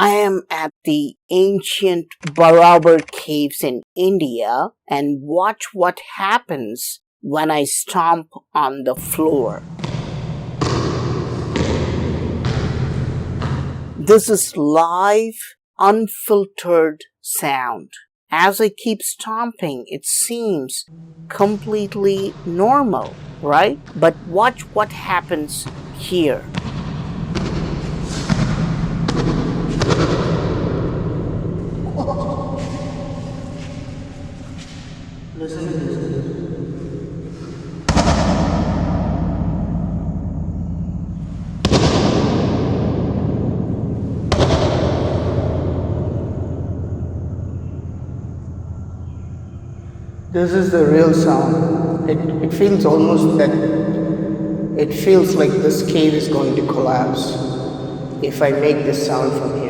I am at the ancient Barabar caves in India and watch what happens when I stomp on the floor. This is live, unfiltered sound. As I keep stomping, it seems completely normal, right? But watch what happens here. Listen to this. This is the real sound. It feels almost that it feels like this cave is going to collapse if I make this sound from here.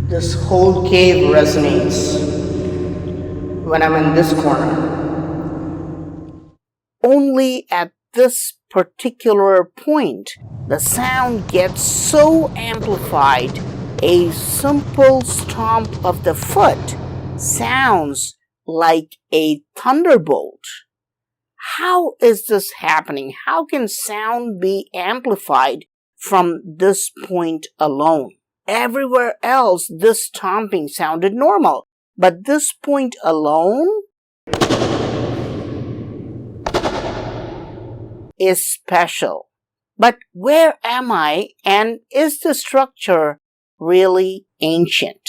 This whole cave resonates when I'm in this corner. Only at this particular point, the sound gets so amplified, a simple stomp of the foot sounds like a thunderbolt. How is this happening? How can sound be amplified from this point alone? Everywhere else, this stomping sounded normal, but this point alone is special. But where am I, and is the structure really ancient?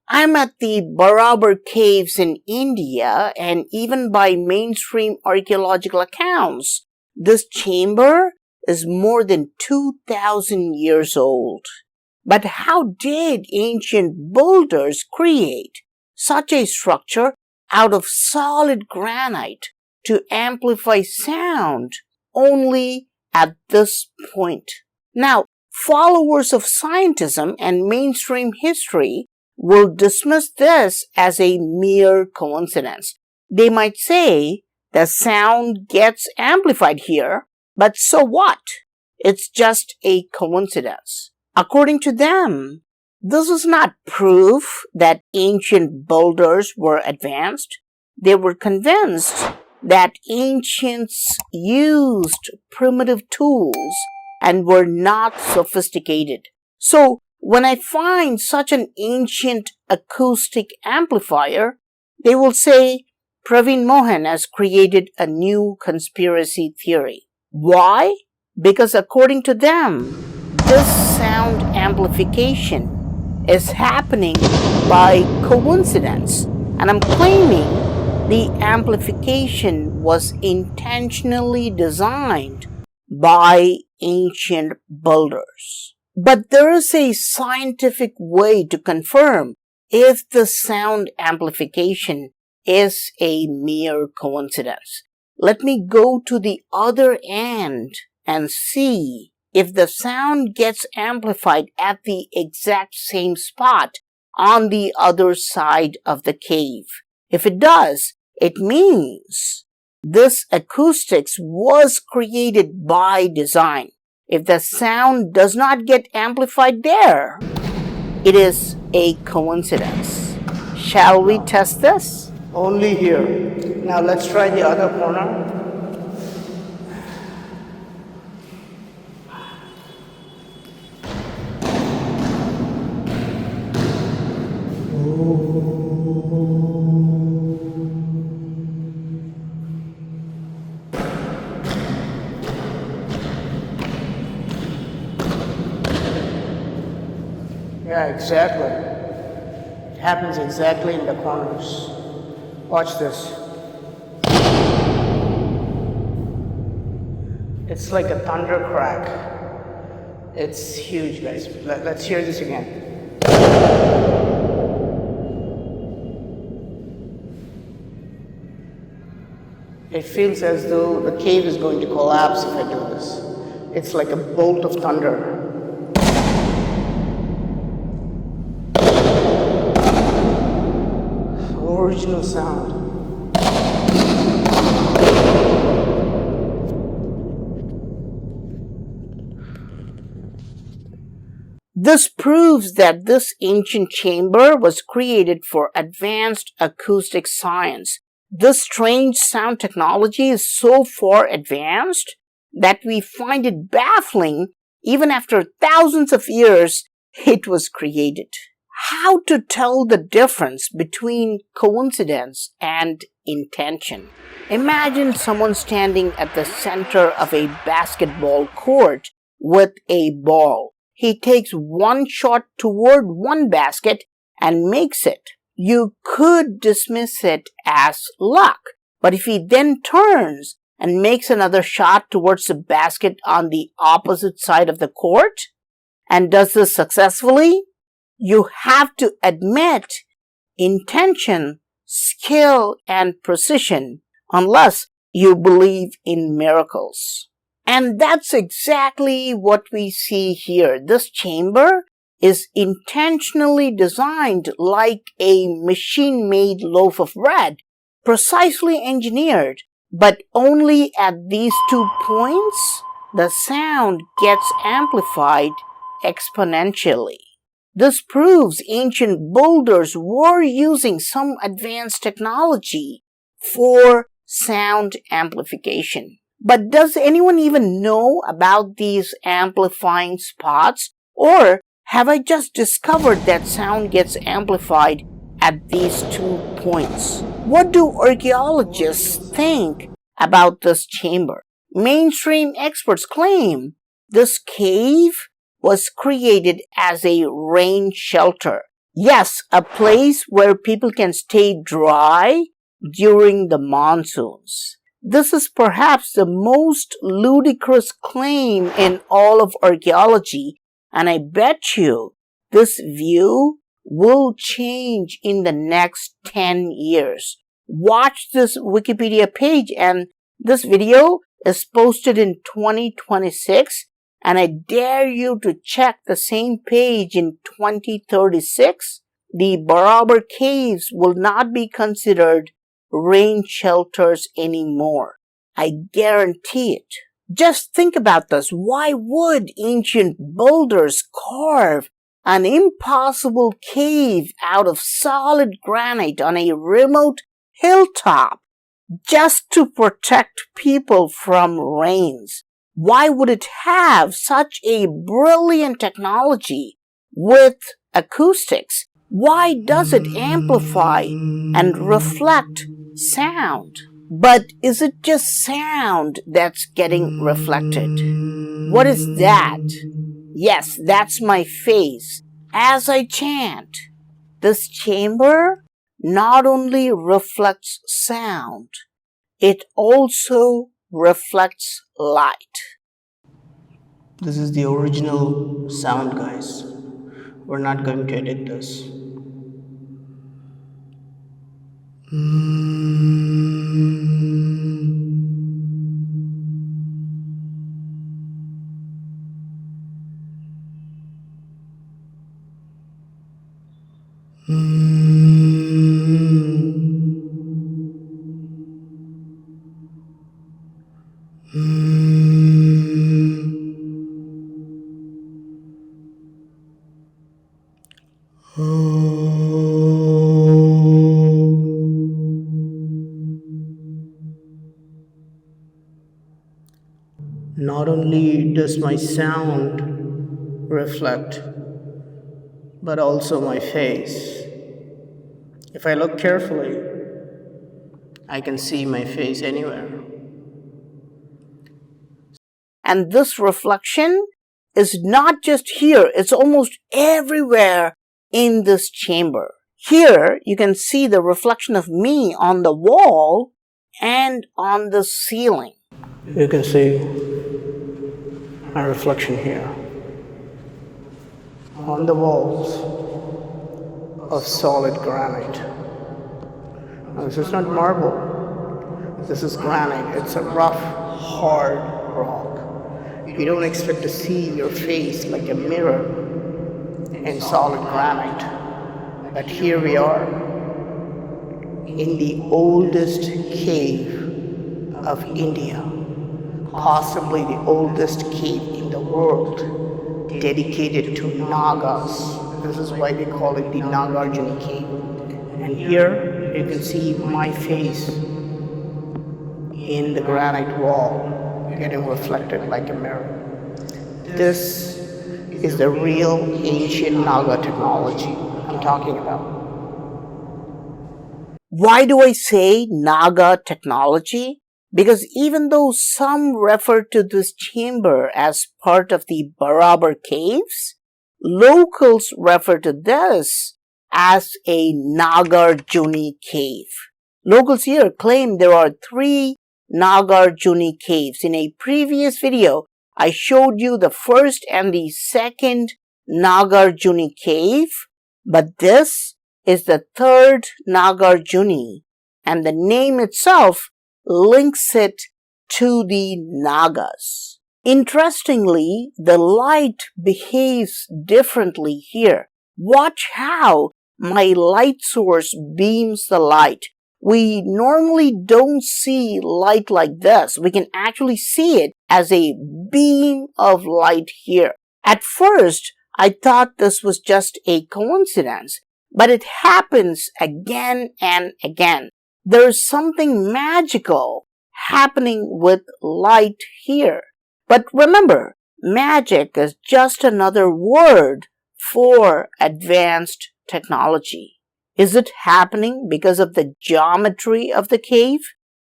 I'm at the Barabar caves in India, and even by mainstream archaeological accounts, this chamber is more than 2,000 years old. But how did ancient builders create such a structure out of solid granite to amplify sound only at this point? Now, followers of scientism and mainstream history will dismiss this as a mere coincidence. They might say the sound gets amplified here, but so what? It's just a coincidence. According to them, this is not proof that ancient builders were advanced. They were convinced that ancients used primitive tools and were not sophisticated. So, when I find such an ancient acoustic amplifier, they will say Praveen Mohan has created a new conspiracy theory. Why? Because according to them, this sound amplification is happening by coincidence, and I'm claiming the amplification was intentionally designed by ancient builders. But there is a scientific way to confirm if the sound amplification is a mere coincidence. Let me go to the other end and see if the sound gets amplified at the exact same spot on the other side of the cave. If it does, it means this acoustics was created by design. If the sound does not get amplified there, it is a coincidence. Shall we test this? Only here. Now let's try the other corner. Yeah, exactly. It happens exactly in the corners. Watch this. It's like a thunder crack. It's huge, guys. Let's hear this again. It feels as though the cave is going to collapse if I do this. It's like a bolt of thunder. original sound. This proves that this ancient chamber was created for advanced acoustic science. This strange sound technology is so far advanced that we find it baffling even after thousands of years it was created. How to tell the difference between coincidence and intention? Imagine someone standing at the center of a basketball court with a ball. He takes one shot toward one basket and makes it. You could dismiss it as luck, but if he then turns and makes another shot towards the basket on the opposite side of the court and does this successfully, you have to admit intention, skill, and precision, unless you believe in miracles. And that's exactly what we see here. This chamber is intentionally designed like a machine-made loaf of bread, precisely engineered, but only at these 2 points, the sound gets amplified exponentially. This proves ancient builders were using some advanced technology for sound amplification. But does anyone even know about these amplifying spots? Or have I just discovered that sound gets amplified at these 2 points? What do archaeologists think about this chamber? Mainstream experts claim this cave was created as a rain shelter. Yes, a place where people can stay dry during the monsoons. This is perhaps the most ludicrous claim in all of archaeology, and I bet you this view will change in the next 10 years. Watch this Wikipedia page, and this video is posted in 2026, and I dare you to check the same page in 2036. The Barabar caves will not be considered rain shelters anymore. I guarantee it. Just think about this. Why would ancient builders carve an impossible cave out of solid granite on a remote hilltop just to protect people from rains? Why would it have such a brilliant technology with acoustics? Why does it amplify and reflect sound? But is it just sound that's getting reflected? What is that? Yes, that's my face as I chant. This chamber not only reflects sound, it also reflects light. This is the original sound, guys. We're not going to edit this. Not only does my sound reflect, but also my face. If I look carefully, I can see my face anywhere. And this reflection is not just here, it's almost everywhere in this chamber. Here, you can see the reflection of me on the wall and on the ceiling. You can see my reflection here on the walls of solid granite. Now, this is not marble, this is granite. It's a rough, hard rock. You don't expect to see your face like a mirror in solid granite, but here we are. in the oldest cave of India, possibly the oldest cave in the world, dedicated to Nagas. This is why they call it the Nagarjuna cave. And here you can see my face in the granite wall, getting reflected like a mirror. This is the real ancient Naga technology I'm talking about. Why do I say Naga technology? Because even though some refer to this chamber as part of the Barabar caves, locals refer to this as a Nagarjuna cave. Locals here claim there are 3 Nagarjuna caves. In a previous video, I showed you the first and the second Nagarjuna cave, but this is the 3rd Nagarjuna, and the name itself links it to the Nagas. Interestingly, the light behaves differently here. Watch how my light source beams the light. We normally don't see light like this. We can actually see it as a beam of light here. At first, I thought this was just a coincidence, but it happens again and again. There's something magical happening with light here. But remember, magic is just another word for advanced technology. Is it happening because of the geometry of the cave?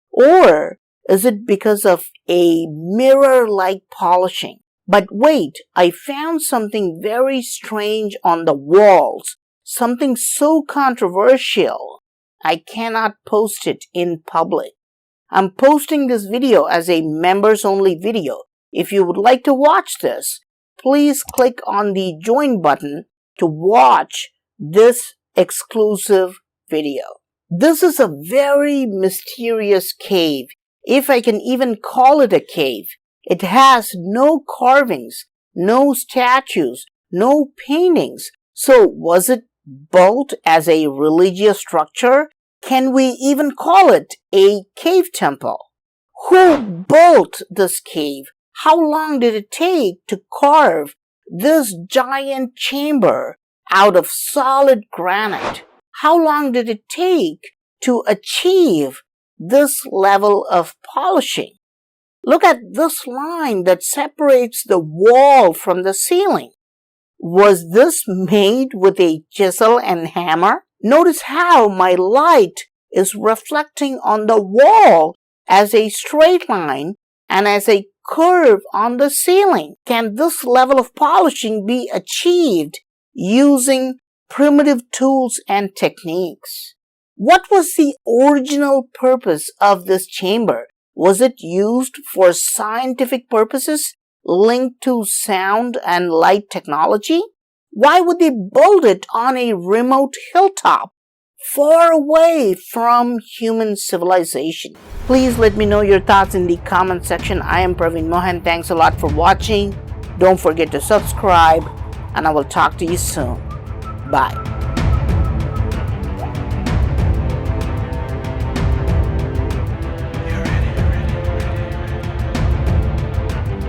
Or is it because of a mirror-like polishing? But wait, I found something very strange on the walls. Something so controversial, I cannot post it in public. I'm posting this video as a members-only video. If you would like to watch this, please click on the join button to watch this exclusive video. This is a very mysterious cave, if I can even call it a cave. It has no carvings, no statues, no paintings. So was it built as a religious structure? Can we even call it a cave temple? Who built this cave? How long did it take to carve this giant chamber out of solid granite? How long did it take to achieve this level of polishing? Look at this line that separates the wall from the ceiling. Was this made with a chisel and hammer? Notice how my light is reflecting on the wall as a straight line and as a curve on the ceiling. Can this level of polishing be achieved using primitive tools and techniques? What was the original purpose of this chamber? Was it used for scientific purposes linked to sound and light technology? Why would they build it on a remote hilltop, far away from human civilization? Please let me know your thoughts in the comment section. I am Praveen Mohan. Thanks a lot for watching. Don't forget to subscribe, and I will talk to you soon. Bye.